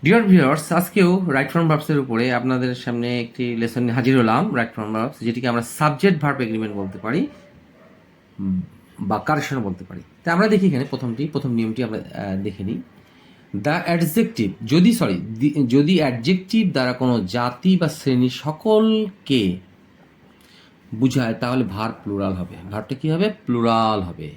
Dear viewers, আজকেও right form ভার্বসের উপরে আপনাদের সামনে একটি লেসন নিয়ে হাজির হলাম। রাইট ফর্ম ভার্বস, যেটিকে আমরা সাবজেক্ট ভার্ব এগ্রিমেন্ট বলতে পারি বা কারেকশন বলতে পারি। তা আমরা দেখি এখানে প্রথম নিয়মটি আমরা দেখে নিই। দ্য অ্যাডজেক্টিভ, যদি অ্যাডজেক্টিভ দ্বারা কোনো জাতি বা শ্রেণী সকলকে বুঝায় তাহলে ভার্ব প্লুরাল হবে। ভার্বটা কী হবে? প্লুরাল হবে।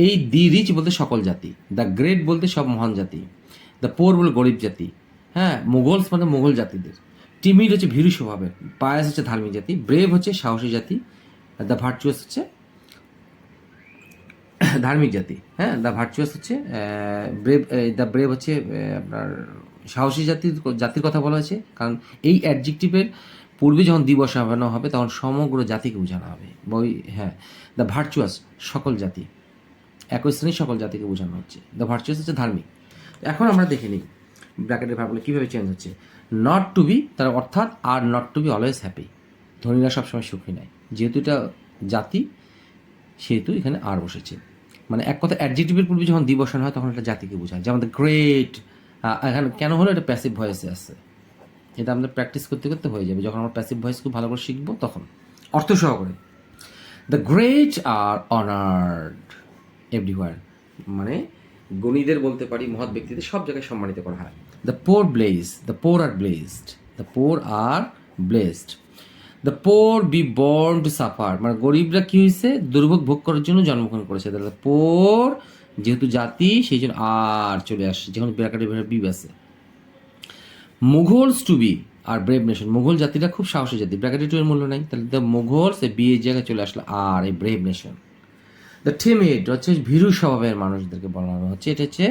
এই দি রিচ বলতে সকল জাতি, দ্য গ্রেট বলতে সব মহান জাতি, দ্য পোর বলে গরিব জাতি, হ্যাঁ, মুঘলস মানে মুঘল জাতিদের, টিমিড হচ্ছে ভীরু স্বভাবের, পায়াস হচ্ছে ধার্মিক জাতি, ব্রেভ হচ্ছে সাহসী জাতি, দ্য ভার্চুয়াস হচ্ছে ধার্মিক জাতি, হ্যাঁ, দ্য ভার্চুয়াস হচ্ছে ব্রেভ হচ্ছে আপনার সাহসী জাতির কথা বলা হয়েছে, কারণ এই অ্যাডজেক্টিভের পূর্বে যখন বসানো হবে তখন সমগ্র জাতিকে বোঝানো হবে। হ্যাঁ, দ্য ভার্চুয়াস সকল জাতি, একই শ্রেণীর সকল জাতিকে বোঝানো হচ্ছে। দ্য ভার্চুয়াস হচ্ছে ধার্মিক। এখন আমরা দেখে নিই ব্র্যাকেটের ভার্বগুলো কীভাবে চেঞ্জ হচ্ছে। নট টু বি, তার অর্থাৎ are not to be always happy, ধনীরা সবসময় সুখী নয়। যেহেতু এটা জাতি সেহেতু এখানে আর বসেছে, মানে এক কথা অ্যাডজেক্টিভের পূর্বে যখন বসানো হয় তখন এটা জাতিকে বোঝায়। যেমন দ্য গ্রেট, এখানে কেন হলো? এটা প্যাসিভ ভয়েসে আছে। এটা আমাদের প্র্যাকটিস করতে করতে হয়ে যাবে, যখন আমরা প্যাসিভ ভয়েস খুব ভালো করে শিখবো তখন অর্থ সহকারে। The great are honoured everywhere, মানে গণীদের বলতে পারি মহৎ ব্যক্তিদের সব জায়গায় সম্মানিত করা হয়। The poor are blessed, the poor are blessed. The poor be born to suffer, মানে গরিবরা কি হয়েছে? দুর্ভোগ ভোগ করার জন্য জন্মগ্রহণ করেছে। দ্য পোর যেহেতু জাতি সেই জন্য আর চলে আসছে, যখন ব্র্যাকেটের ভেতরে বি আছে। মুঘলস টু বি আর ব্রেভ নেশন, মুঘল জাতিরা খুব সাহসী জাতি, ব্র্যাকেটে টু এর মূল্য নাই, তাহলে দ্য মুঘলস এ বি এর জায়গায় চলে আসলো আর এই ব্রেভ নেশন। দ্য টিমিড হচ্ছে ভীরু স্বভাবের মানুষদেরকে বলানো হচ্ছে, এটা হচ্ছে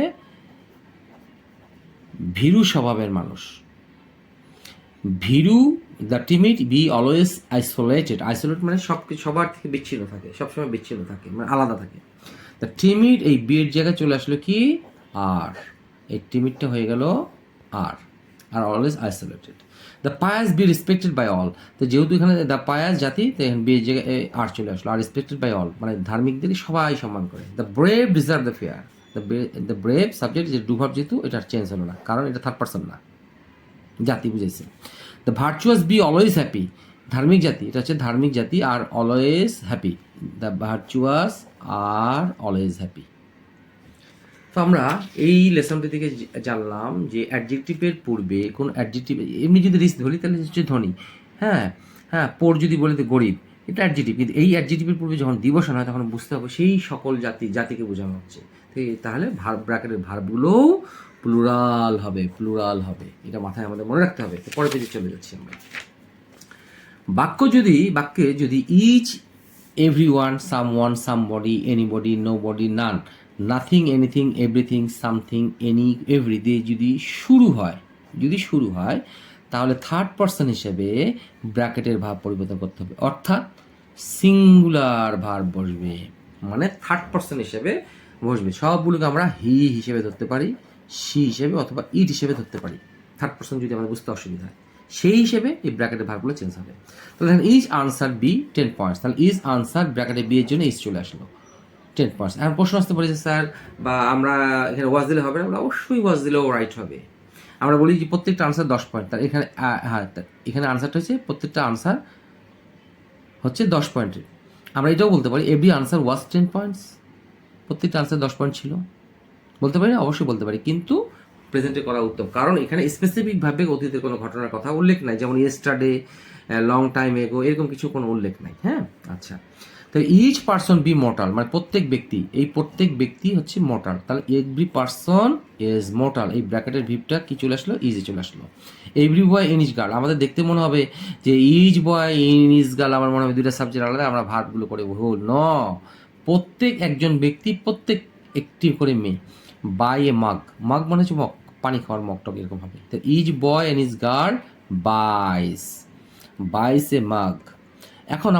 ভীরু স্বভাবের মানুষ। ভীরু, the timid B always isolated মানে সবার থেকে বিচ্ছিন্ন থাকে, সবসময় বিচ্ছিন্ন থাকে, মানে আলাদা থাকে। দ্য টিমিড এই বিয়ের জায়গায় চলে আসলো কি? আর এই টিমিডটা হয়ে গেল আর always isolated. The pious be respected by all, তো যেহেতু এখানে দ্য পায়াস জাতি, তো এখানে বিয়ের জায়গায় আর চলে আসলো, আর রেসপেক্টেড বাই অল মানে ধার্মিকদেরই সবাই সম্মান করে। The brave deserve the fair, the brave subject যে ডু ভার্ব, যেহেতু এটা চেঞ্জ হলো না কারণ এটা থার্ড পার্সন না, জাতি বুঝাইছে। The virtuous be always happy, ধার্মিক জাতি, এটা হচ্ছে ধার্মিক জাতি আর always happy, the virtuous are always happy. তো আমরা এই লেসনটি থেকে জানলাম যে অ্যাডজেক্টিভের পূর্বে কোন অ্যাডজেক্টিভ, এমনি যদি রিস ধরি তাহলে হচ্ছে ধনী, হ্যাঁ হ্যাঁ, পোর যদি বলে তো গরিব, এটা অ্যাডজেক্টিভ। কিন্তু এই অ্যাডজেক্টিভের পূর্বে যখন বসানো হয় তখন বুঝতে হবে সেই সকল জাতিকে বোঝানো হচ্ছে। তাহলে ব্র্যাকেটের ভার্বগুলোও প্লুরাল হবে, এটা মাথায় আমাদের মনে রাখতে হবে। তো পরের পেজে চলে যাচ্ছি আমরা। বাক্যে যদি each, everyone, someone, somebody, anybody, nobody, none, nothing, anything, everything, something, any, every দিয়ে যদি শুরু হয় তাহলে থার্ড পার্সন হিসেবে ব্র্যাকেটের ভাব পরিবর্তন করতে হবে, অর্থাৎ সিঙ্গুলার ভার্ব বসবে, মানে থার্ড পার্সন হিসেবে বসবে। সবগুলোকে আমরা হি হিসেবে ধরতে পারি, সি হিসেবে অথবা ইট হিসেবে ধরতে পারি। থার্ড পার্সন যদি আমাদের বুঝতে অসুবিধা হয়, সেই হিসেবে এই ব্র্যাকেটের ভার্বগুলো চেঞ্জ হবে। তাহলে দেখেন ইজ আনসার বি 10 পয়েন্টস, তাহলে ইজ আনসার ব্র্যাকেটে বি এর জন্য ইজ চলে আসলো 10 পয়েন্টস। এখন প্রশ্ন আসতে পারে যে স্যার, বা আমরা এখানে ওয়াজ দিলে হবে না? আমরা অবশ্যই ওয়াজ দিলেও রাইট হবে। আমরা বলি যে প্রত্যেকটা আনসার 10 পয়েন্ট, তার এখানে হ্যাঁ, এখানে আনসারটা হচ্ছে প্রত্যেকটা আনসার হচ্ছে 10 পয়েন্টের। আমরা এটাও বলতে পারি এভরি আনসার ওয়াজ 10 পয়েন্টস, প্রত্যেকটা আনসার 10 পয়েন্ট ছিল, বলতে পারি না? অবশ্যই বলতে পারি, কিন্তু প্রেজেন্টে করা উত্তম, কারণ এখানে স্পেসিফিকভাবে অতীতের কোনো ঘটনার কথা উল্লেখ নাই, যেমন ইয়েস্টারডে, লং টাইম এগো, এরকম কিছু কোনো উল্লেখ নাই। হ্যাঁ, আচ্ছা, তো ইচ পার্সন বি মর্টাল, মানে প্রত্যেক ব্যক্তি হচ্ছে মর্টাল, তাহলে এভরি পার্সন ইজ মর্টাল, এই ব্র্যাকেটের ভিপটা কি চলে আসলো? ইজে চলে আসলো। Every boy in is girl, আমাদের দেখতে মনে হবে যে is boy in is girl, আমার মনে হবে দুইটা সাবজেক্ট আলাদা, আমরা ভার্বগুলো করে ভুল। প্রত্যেক একজন ব্যক্তি, প্রত্যেক একটি করে মেয়ে। বাই এ মাগ মানে হচ্ছে মগ, পানি খাওয়ার মগ টক এরকম হবে। তো each boy and each girl buys a mug. এখন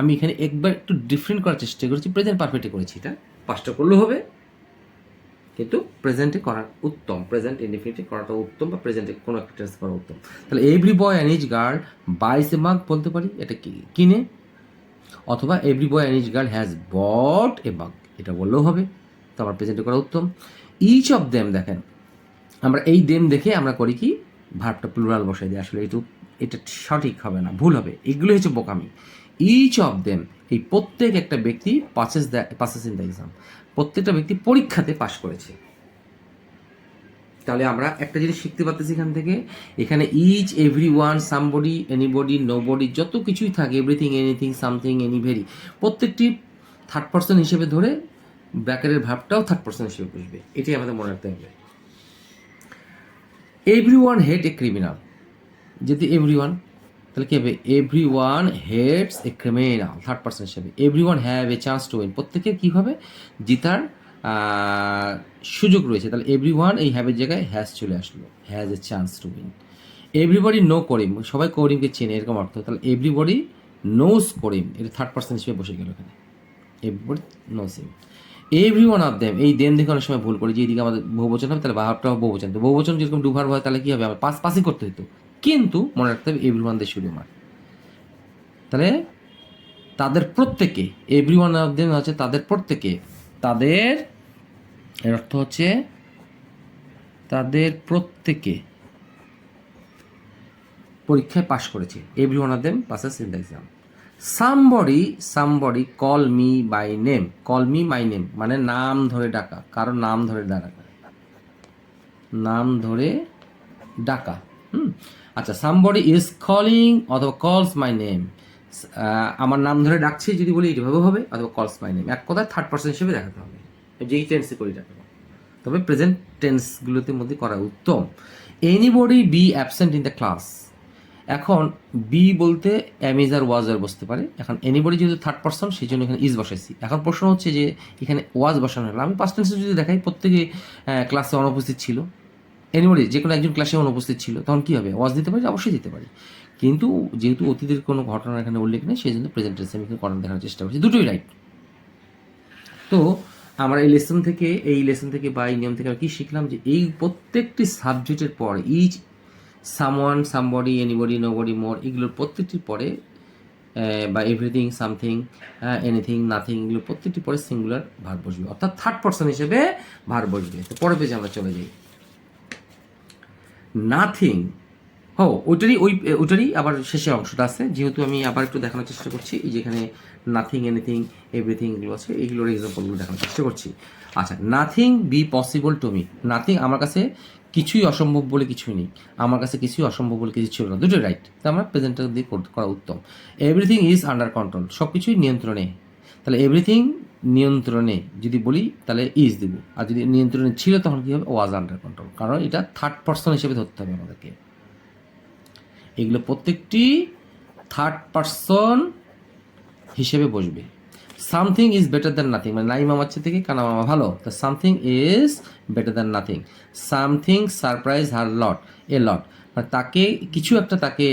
আমি এখানে একবার একটু ডিফারেন্ট করার চেষ্টা করেছি, প্রেজেন্ট পারফেক্টে করেছি, এটা পাঁচটা করলেও হবে, কিন্তু প্রেজেন্টে করার উত্তম, প্রেজেন্ট ইনডিফিনিটে করাটা উত্তম, বা প্রেজেন্টে কোনো একটা টেন্স করা উত্তম। তাহলে every boy and each girl buys a mug বলতে পারি, এটা কিনে, অথবা every boy and each girl has bought a mug, এটা বললেও হবে, তো আমার প্রেজেন্টে করা উত্তম। ইচ অফ দেম, দেখেন আমরা এই দেন দেখে আমরা করি কি ভার্বটা প্লুরাল বসাই দিই। আসলে এটা সঠিক হবে না, ভুল হবে। এগুলো হচ্ছে বোকামি। ইচ অফ দেম, এই প্রত্যেক একটা ব্যক্তি পাসেস ইন দ্য এক্সাম, প্রত্যেকটা ব্যক্তি পরীক্ষাতে পাশ করেছে। তাহলে আমরা একটা জিনিস শিখতে পারতেছি এখান থেকে, এখানে each, every one, somebody, anybody, nobody, যত কিছুই থাকে, everything, anything, something, any, very, প্রত্যেকটি থার্ড পার্সন হিসেবে ধরে ব্র্যাকেটের ভাবটাও থার্ড পার্সন হিসেবে বুঝবে। এটাই আমাদের মনে রাখতে হবে। Every one hate a criminal, যদি এভরি ওয়ান, তাহলে কী হবে? Every one hates a criminal, third person হিসেবে। Every one have a chance to win, প্রত্যেকের কী হবে? জিতার সুযোগ রয়েছে। তাহলে এভরি ওয়ান, এই হ্যাভের জায়গায় হ্যাজ চলে আসলো, has a chance to win. Everybody know Karim, সবাই করিমকে চেনে, এরকম অর্থ। তাহলে এভরিবডি নোজ করিম, এটা থার্ড পার্সন হিসেবে বসে গেল এখানে, everybody knows him. Every one of them, এই দেন দেখে অনেক সময় ভুল করি যে এইদিকে আমাদের বহুবচন হবে, তাহলে ভাবটাও বহুবচন। তো বহুবচন যেরকম ডুভার হয়, তাহলে কী হবে? আমার পাসই করতে হতো, কিন্তু মনে রাখতে হবে এভরি ওয়ান দিয়ে শুরু আমার। তাহলে তাদের প্রত্যেকে, এভরি ওয়ান অফ দেম হচ্ছে তাদের প্রত্যেকে, তাদের এর অর্থ হচ্ছে তাদের প্রত্যেকে পরীক্ষায় পাশ করেছে। Every one of them passes in the exam. Somebody call me by name, call me my name মানে নাম ধরে ডাকা, কারণ নাম ধরে ডাকা, নাম ধরে ডাকা। আচ্ছা, সামবডি ইজ কলিং অথবা কলস মাই নেম, আমার নাম ধরে ডাকছে যদি বলি এইভাবে হবে, অথবা কলস মাই নেম, এক কথায় থার্ড পার্সন হিসেবে দেখাতে হবে, যেই টেন্সে করি ডাকা, তবে প্রেজেন্ট টেন্সগুলোতে মধ্যে করা উত্তম। Anybody be absent in the class, এখন বি বলতে এম ইজ আর ওয়াজ আর বসতে পারে। এখন এনিবডি যেহেতু থার্ড পার্সন, সেই জন্য এখানে ইজ বসাইছি। এখন প্রশ্ন হচ্ছে যে এখানে ওয়াজ বসানো হলো, আমি পাস্ট টেন্সে যদি দেখাই প্রত্যেকে ক্লাসে অনুপস্থিত ছিল, এনিবডি যে কোনো একজন ক্লাসে অনুপস্থিত ছিল, তখন কী হবে? ওয়াজ দিতে পারি, অবশ্যই দিতে পারি, কিন্তু যেহেতু অতীতের কোনো ঘটনা এখানে উল্লেখ নেই, সেই জন্য প্রেজেন্ট টেন্সে আমি করার দেখানোর চেষ্টা করছি, দুটোই রাইট। তো আমরা এই লেসন থেকে বা এই নিয়ম থেকে আমরা কী শিখলাম? যে এই প্রত্যেকটি সাবজেক্টের পর each, someone, somebody, anybody, nobody, more, এগুলোর প্রত্যেকটির পরে বা এভরিথিং, সামথিং, এনিথিং, নাথিং, এগুলো প্রত্যেকটি পরে সিঙ্গুলার ভার্ব বসবে, অর্থাৎ থার্ড পার্সন হিসেবে ভার্ব বসবে। তো পরের পেজে আমরা চলে যাই। নাথিং, ওইটারই আবার শেষে অংশটা আছে, যেহেতু আমি আবার একটু দেখানোর চেষ্টা করছি, এই যেখানে নাথিং, এনিথিং, এভরিথিং এগুলো আছে, এইগুলোর এক্সাম্পলগুলো দেখানোর চেষ্টা করছি। আচ্ছা, nothing be possible to me, nothing আমার কাছে কিছুই অসম্ভব বলে কিছুই নেই, আমার কাছে কিছুই অসম্ভব বলে কিছু ছিল না, দুটোই রাইট। তো আমরা প্রেজেন্টটা দিয়ে করা উত্তম। এভরিথিং ইজ আন্ডার কন্ট্রোল, সব কিছুই নিয়ন্ত্রণে, তাহলে এভরিথিং নিয়ন্ত্রণে যদি বলি তাহলে ইজ দেবো, আর যদি নিয়ন্ত্রণে ছিল তখন কী হবে? ওয়াজ আন্ডার কন্ট্রোল, কারণ এটা থার্ড পার্সন হিসেবে ধরতে হবে আমাদেরকে। এগুলো প্রত্যেকটি থার্ড পার্সন হিসেবে বসবে। Something is better than nothing, মানে নাই মামার চেয়ে থেকে কানা মামা ভালো, তা something is better than nothing. Something surprise her lot, a lot, মানে তাকে কিছু একটা তাকে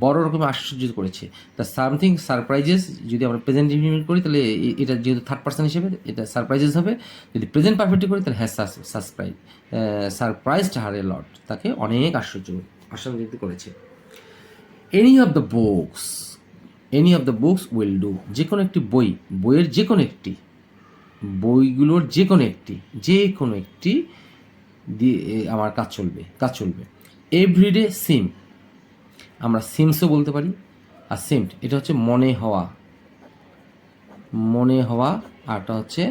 বড় রকমের আশ্চর্য করেছে। তা সামথিং সারপ্রাইজেস যদি আমরা প্রেজেন্ট ইমপ্লিমেন্ট করি, তাহলে এটা যেহেতু থার্ড পার্সন হিসেবে এটা সারপ্রাইজেস হবে। যদি প্রেজেন্ট পারফেক্টলি করি তাহলে হ্যাজ সারপ্রাইজড হার এ লট, তাকে অনেক আশ্চর্য করেছে। Any of the books will do, যে কোনো একটি বইয়ের যে কোনো একটি, বইগুলোর যে কোনো একটি দিয়ে আমার কাজ চলবে। এভরিডে সিম, আমরা সিমসও বলতে পারি, আর সিমড এটা হচ্ছে মনে হওয়া, আরটা হচ্ছে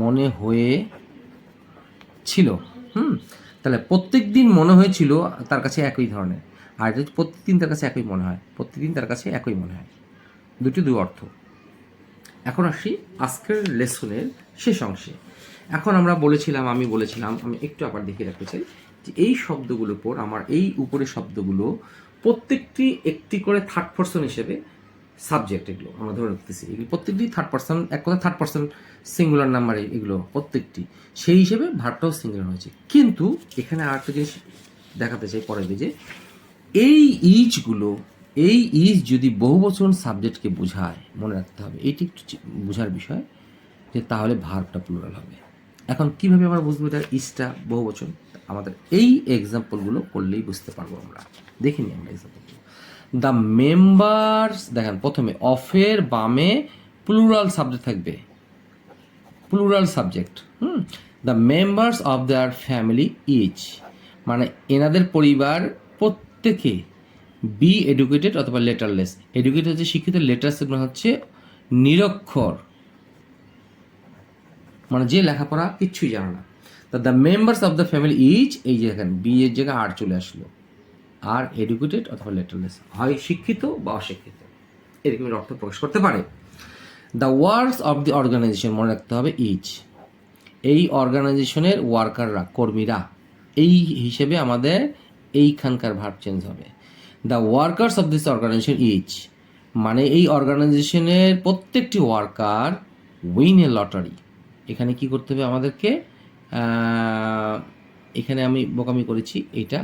মনে হয়েছিল। তাহলে প্রত্যেক দিন মনে হয়েছিল তার কাছে একই ধরনের, আর এটা প্রত্যেকদিন তার কাছে একই মনে হয়, দুই অর্থ। এখন আসি আজকের লেসনের শেষ অংশে। এখন আমি বলেছিলাম, আমি একটু আবার দেখিয়ে রাখতে চাই যে এই শব্দগুলোর পর আমার এই উপরের শব্দগুলো প্রত্যেকটি একটি করে থার্ড পার্সন হিসেবে সাবজেক্ট, এগুলো আমরা ধরে রাখতেছি, এগুলো প্রত্যেকটি থার্ড পার্সন, এক কথা থার্ড পার্সন সিঙ্গুলার নাম্বারে এগুলো প্রত্যেকটি, সেই হিসেবে ভার্বটাও সিঙ্গুলার হয়েছে। কিন্তু এখানে আর একটা জিনিস দেখাতে চাই পরের পেজে, এই ইজ যদি বহুবচন সাবজেক্টকে বোঝায়, মনে রাখতে হবে এইটি একটু বোঝার বিষয়, যে তাহলে ভার্বটা প্লুরাল হবে। এখন কিভাবে আমরা বুঝবো এটা ইজটা বহুবচন? আমাদের এই এক্সাম্পলগুলো করলেই বুঝতে পারবো আমরা। দেখিনি আমরা এক্সাম্পলগুলো। দ্য মেম্বার্স, দেখেন প্রথমে অফের বামে প্লুরাল সাবজেক্ট থাকবে, the members of their family each, মানে এনাদের পরিবার প্রত্যেকে বি এডুকেটেড অথবা লেটারলেস। এডুকেটেড হচ্ছে শিক্ষিত, লেটারলেস মানে হচ্ছে নিরক্ষর, মানে যে লেখাপড়া কিচ্ছুই জানে না। তা the members of the family each, এই যে এখানে বি এর জায়গায় আর চলে আসলো, আর এডুকেটেড অথবা লেটারলেস, হয় শিক্ষিত বা অশিক্ষিত, এরকম অর্থ প্রকাশ করতে পারে। The works of the organisation, মনে রাখতে হবে ইচ, এই অর্গানাইজেশনের ওয়ার্কাররা, কর্মীরা, এই হিসেবে আমাদের এইখানকার ভার্ব চেঞ্জ হবে। The workers of this organisation each, মানে এই অর্গানাইজেশনের প্রত্যেকটি ওয়ার্কার উইন এ লটারি। এখানে কি করতে হবে আমাদেরকে, এখানে আমি বোকামি করেছি, এটা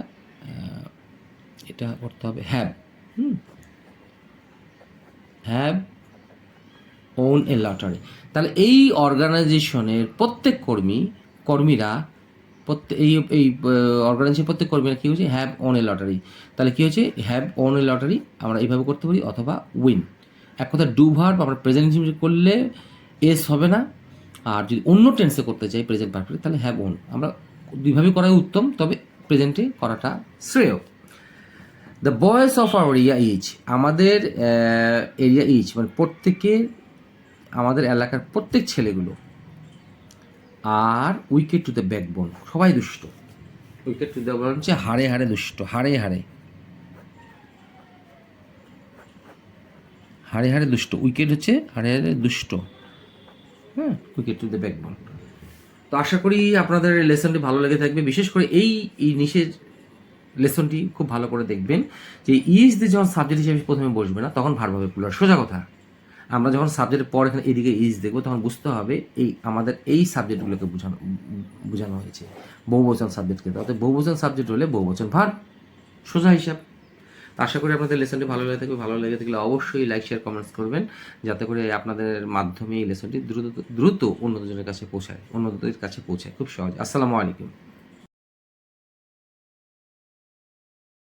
করতে হবে have, have won A lottery. তাহলে এই অর্গানাইজেশনের প্রত্যেক কর্মীরা এই অর্গানাইজেশন প্রত্যেক কর্মীরা কী হচ্ছে, হ্যাভ ওন এ লটারি। তাহলে কী হচ্ছে, হ্যাভ ওন এ লটারি আমরা এইভাবে করতে পারি, অথবা উইন। এক কথা ডু ভার্ব আমরা প্রেজেন্ট করলে এস হবে না, আর যদি অন্য টেন্সে করতে চাই প্রেজেন্ট পারফেক্ট, তাহলে হ্যাভ ওন। আমরা দুইভাবে করাই উত্তম, তবে প্রেজেন্টে করাটা শ্রেয়। The boys of our area each, আমাদের এরিয়া ইচ মানে প্রত্যেকে, আমাদের এলাকার প্রত্যেক ছেলেগুলো, আর উইকেট টু দ্য ব্যাকবোন, সবাই দুষ্ট। উইকেট টু দ্য ব্যাকবোন হচ্ছে হাড়ে হাড়ে দুষ্ট, হাড়ে হাড়ে দুষ্ট, উইকেট হচ্ছে হাড়ে হাড়ে দুষ্ট, হ্যাঁ, উইকেট টু দ্য ব্যাকবোন। তো আশা করি আপনাদের লেসনটি ভালো লেগে থাকবে, বিশেষ করে এই নিচের লেসনটি খুব ভালো করে দেখবেন, যে ইজ দিয়ে যখন সাবজেক্ট হিসেবে প্রথমে বসবে না, তখন ভার্ব হবে প্লুরাল, সোজা কথা। আমরা যখন সাবজেক্টের পর এখানে এদিকে ইজ দেখবো, তখন বুঝতে হবে এই আমাদের এই সাবজেক্টগুলোকে বোঝানো হয়েছে, বহুবচন সাবজেক্টকে। অর্থাৎ বহুবচন সাবজেক্ট হলে বহুবচন ভার্ব, সোজা হিসাব। তো আশা করি আপনাদের লেসনটি ভালো লেগে থাকবে। ভালো লেগে থাকলে অবশ্যই লাইক, শেয়ার, কমেন্টস করবেন, যাতে করে আপনাদের মাধ্যমে এই লেসনটি দ্রুত অন্যদের কাছে পৌঁছায়, খুব সহজ। আসসালামু আলাইকুম।